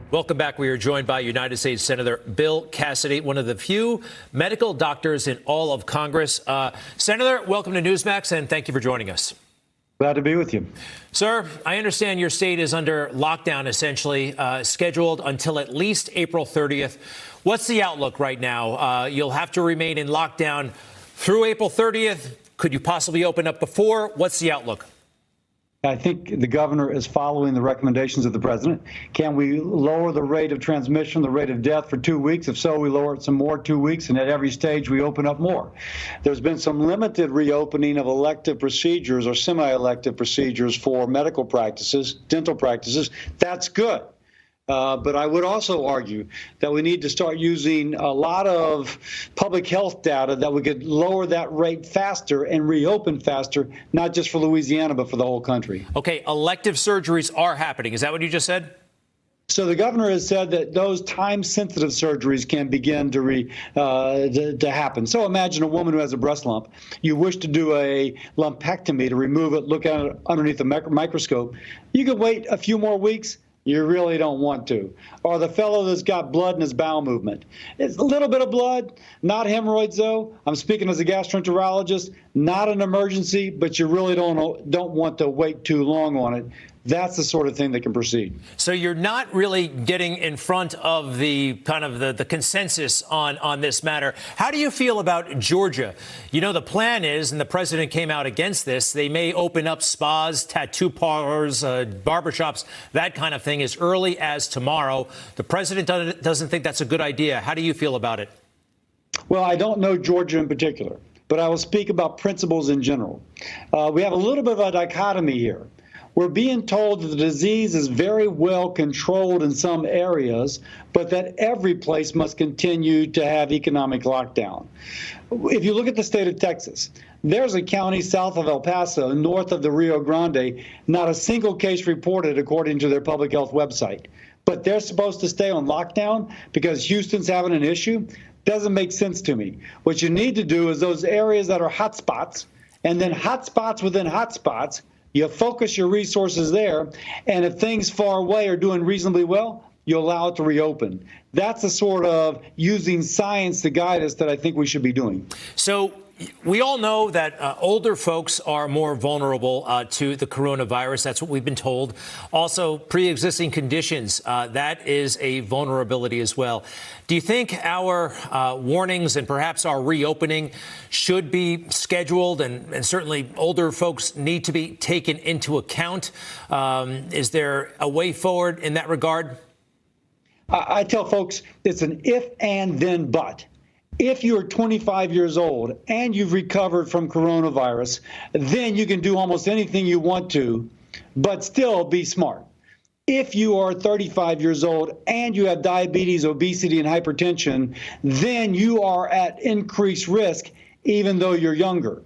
Welcome back. We are joined by United States Senator Bill Cassidy, one of the few medical doctors in all of Congress. Senator, welcome to Newsmax, and thank you for joining us. Glad to be with you. Sir, I understand your state is under lockdown, essentially, scheduled until at least April 30th. What's the outlook right now? You'll have to remain in lockdown through April 30th. Could you possibly open up before? What's the outlook? I think the governor is following the recommendations of the president. Can we lower the rate of transmission, the rate of death for 2 weeks? If so, we lower it some more 2 weeks, and at every stage we open up more. There's been some limited reopening of elective procedures or semi-elective procedures for medical practices, dental practices. That's good. But I would also argue that we need to start using a lot of public health data that we could lower that rate faster and reopen faster, not just for Louisiana, but for the whole country. Okay, elective surgeries are happening. Is that what you just said? So the governor has said that those time-sensitive surgeries can begin to happen. So imagine a woman who has a breast lump. You wish to do a lumpectomy to remove it, look at it underneath the microscope. You could wait a few more weeks. You really don't want to. Or the fellow that's got blood in his bowel movement. It's a little bit of blood, not hemorrhoids though. I'm speaking as a gastroenterologist, not an emergency, but you really don't want to wait too long on it. That's the sort of thing that can proceed. So you're not really getting in front of the kind of the consensus on this matter. How do you feel about Georgia? You know, the plan is, and the president came out against this, they may open up spas, tattoo parlors, barbershops, that kind of thing as early as tomorrow. The president doesn't think that's a good idea. How do you feel about it? Well, I don't know Georgia in particular, but I will speak about principles in general. We have a little bit of a dichotomy here. We're being told that the disease is very well controlled in some areas, but that every place must continue to have economic lockdown. If you look at the state of Texas, there's a county south of El Paso, north of the Rio Grande, not a single case reported according to their public health website. But they're supposed to stay on lockdown because Houston's having an issue? Doesn't make sense to me. What you need to do is those areas that are hotspots, and then hotspots within hotspots, you focus your resources there, and if things far away are doing reasonably well, you allow it to reopen. That's the sort of using science to guide us that I think we should be doing. So we all know that older folks are more vulnerable to the coronavirus. That's what we've been told. Also, pre-existing conditions, that is a vulnerability as well. Do you think our warnings and perhaps our reopening should be scheduled, and certainly older folks need to be taken into account? Is there a way forward in that regard? I tell folks it's an if and then but. If you're 25 years old and you've recovered from coronavirus, then you can do almost anything you want to, but still be smart. If you are 35 years old and you have diabetes, obesity, and hypertension, then you are at increased risk, even though you're younger.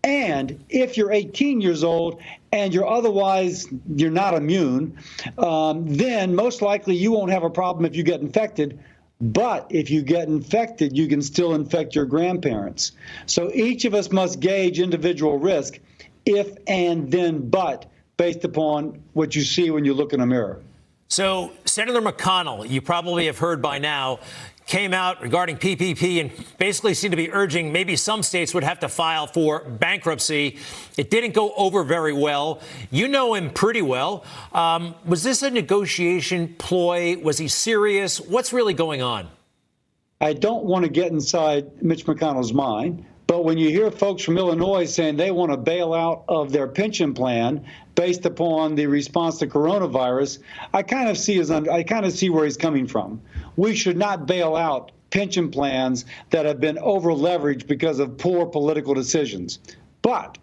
And if you're 18 years old and you're not immune, then most likely you won't have a problem if you get infected. But if you get infected, you can still infect your grandparents. So each of us must gauge individual risk, if and then but, based upon what you see when you look in a mirror. So Senator McConnell, you probably have heard by now, came out regarding PPP and basically seemed to be urging maybe some states would have to file for bankruptcy. It didn't go over very well. You know him pretty well. Was this a negotiation ploy? Was he serious? What's really going on? I don't want to get inside Mitch McConnell's mind, but when you hear folks from Illinois saying they want to bail out of their pension plan based upon the response to coronavirus, I kind of see where he's coming from. We should not bail out pension plans that have been over-leveraged because of poor political decisions. But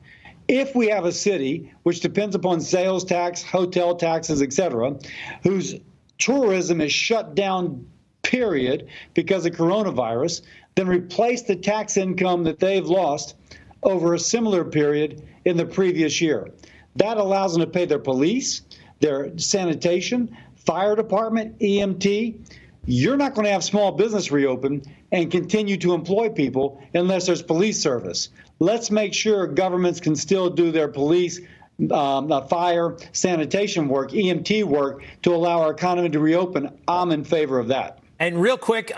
if we have a city, which depends upon sales tax, hotel taxes, et cetera, whose tourism is shut down, period, because of coronavirus, then replace the tax income that they've lost over a similar period in the previous year. That allows them to pay their police, their sanitation, fire department, EMT. You're not going to have small business reopen and continue to employ people unless there's police service. Let's make sure governments can still do their police fire, sanitation work, EMT work to allow our economy to reopen. I'm in favor of that. And real quick,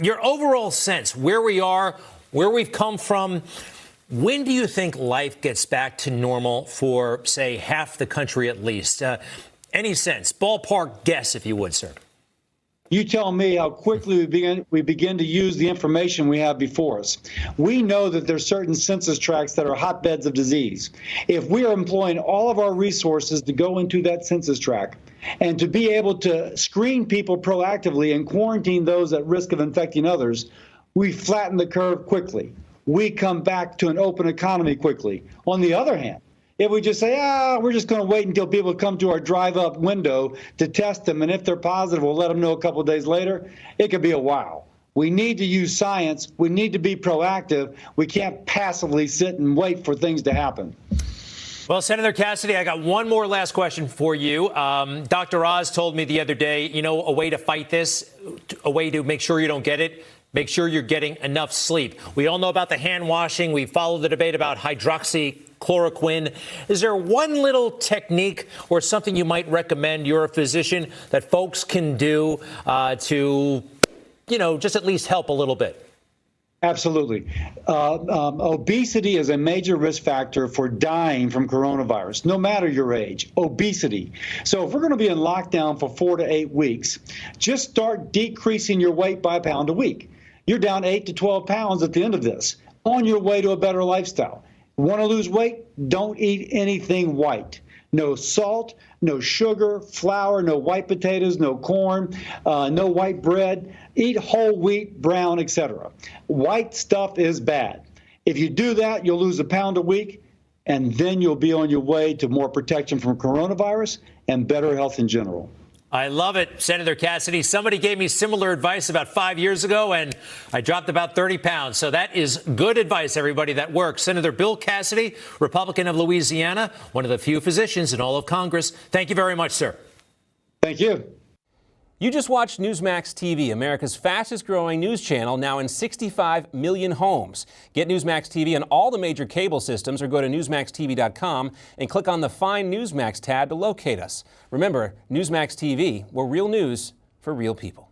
your overall sense, where we are, where we've come from, when do you think life gets back to normal for, say, half the country at least? Any sense? Ballpark guess, if you would, sir. You tell me how quickly we begin to use the information we have before us. We know that there's certain census tracts that are hotbeds of disease. If we are employing all of our resources to go into that census tract and to be able to screen people proactively and quarantine those at risk of infecting others, we flatten the curve quickly. We come back to an open economy quickly. On the other hand, if we just say, we're just going to wait until people come to our drive-up window to test them, and if they're positive, we'll let them know a couple of days later, it could be a while. We need to use science. We need to be proactive. We can't passively sit and wait for things to happen. Well, Senator Cassidy, I got one more last question for you. Dr. Oz told me the other day, a way to fight this, a way to make sure you don't get it, make sure you're getting enough sleep. We all know about the hand washing. We followed the debate about hydroxychloroquine. Is there one little technique or something you might recommend, you're a physician, that folks can do to, just at least help a little bit? Absolutely. Obesity is a major risk factor for dying from coronavirus, no matter your age. Obesity. So if we're going to be in lockdown for 4 to 8 weeks, just start decreasing your weight by a pound a week. You're down 8 to 12 pounds at the end of this, on your way to a better lifestyle. Want to lose weight? Don't eat anything white. No salt, no sugar, flour, no white potatoes, no corn, no white bread. Eat whole wheat, brown, etc. White stuff is bad. If you do that, you'll lose a pound a week, and then you'll be on your way to more protection from coronavirus and better health in general. I love it, Senator Cassidy. Somebody gave me similar advice about 5 years ago, and I dropped about 30 pounds. So that is good advice, everybody. That works. Senator Bill Cassidy, Republican of Louisiana, one of the few physicians in all of Congress. Thank you very much, sir. Thank you. You just watched Newsmax TV, America's fastest growing news channel, now in 65 million homes. Get Newsmax TV on all the major cable systems or go to newsmaxtv.com and click on the Find Newsmax tab to locate us. Remember, Newsmax TV, we're real news for real people.